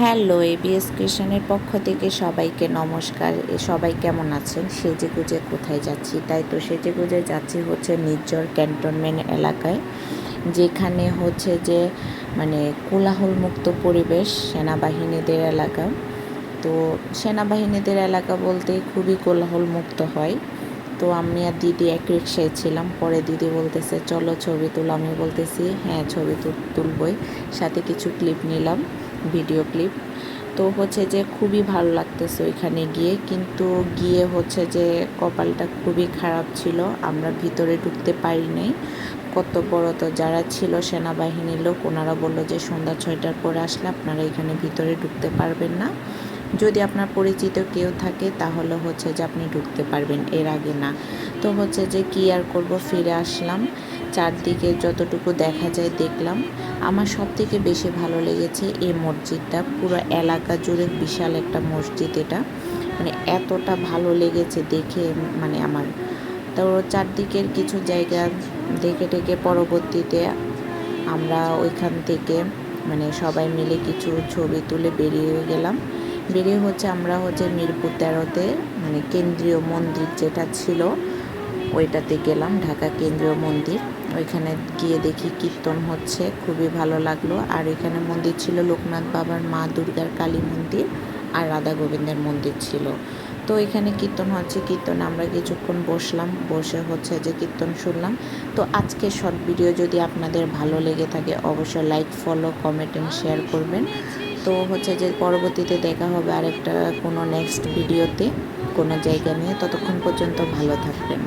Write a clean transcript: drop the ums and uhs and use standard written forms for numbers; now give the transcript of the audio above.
Hello, ABS ক্রিয়েশনের পক্ষ থেকে সবাইকে নমস্কার। সবাই কেমন আছেন? সেজেগুজে কোথায় যাচ্ছি? তাই তো সেজেগুজে যাচ্ছি হচ্ছে নির্ঝর ক্যান্টনমেন্ট এলাকায়, যেখানে হচ্ছে যে মানে কোলাহলমুক্ত পরিবেশ, সেনাবাহিনীদের এলাকা। তো সেনাবাহিনীদের এলাকা বলতে খুবই কোলাহলমুক্ত হয়। তো আমি আর দিদি এক রিক্সায় ছিলাম। পরে দিদি বলতেছে চলো ছবি তুলো। আমি বলতেছি হ্যাঁ, ছবি তুলবই। সাথে কিছু ক্লিপ নিলাম, ভিডিও ক্লিপ। তো হচ্ছে যে খুবই ভালো লাগতেছে ওইখানে গিয়ে, কিন্তু গিয়ে হচ্ছে যে কপালটা খুবই খারাপ ছিল, আমরা ভিতরে ঢুকতে পারি নাই। কর্তব্যরত যারা ছিল সেনাবাহিনীর লোক, ওনারা বললো যে সন্ধ্যা 6টার পরে আসলে আপনারা এখানে ভিতরে ঢুকতে পারবেন না। যদি আপনার পরিচিত কেউ থাকে তাহলে হচ্ছে যে আপনি ঢুকতে পারবেন, এর আগে না। তো হচ্ছে যে কী আর করব, ফিরে আসলাম। চারদিকে যতটুকু দেখা যায় দেখলাম। আমার সবথেকে বেশি ভালো লেগেছে এই মসজিদটা। পুরো এলাকা জুড়ে বিশাল একটা মসজিদ এটা, মানে এতটা ভালো লেগেছে দেখে, মানে আমার। তো চারদিকের কিছু জায়গা দেখে টেকে পরবর্তীতে আমরা ওইখান থেকে মানে সবাই মিলে কিছু ছবি তুলে বেরিয়ে গেলাম। বেরিয়ে হচ্ছে আমরা হচ্ছে মিরপুর 13-তে মানে কেন্দ্রীয় মন্দির যেটা ছিল ওইটাতে গেলাম, ঢাকা কেন্দ্রীয় মন্দির। ওইখানে গিয়ে দেখি কীর্তন হচ্ছে, খুবই ভালো লাগলো। আর এখানে মন্দির ছিল লোকনাথ বাবার, মা দুর্গার কালী মন্দির, আর রাধা গোবিন্দের মন্দির ছিল। তো এখানে কীর্তন হচ্ছে, কীর্তনে আমরা কিছুক্ষণ বসলাম, বসে হচ্ছে যে কীর্তন শুনলাম। তো আজকের শর্ট ভিডিও যদি আপনাদের ভালো লেগে থাকে অবশ্যই like, follow, comment and share করবেন। তো হচ্ছে যে পরবর্তীতে দেখা হবে আরেকটা কোনো নেক্সট ভিডিওতে কোনো জায়গা নিয়ে। ততক্ষণ পর্যন্ত ভালো থাকবেন।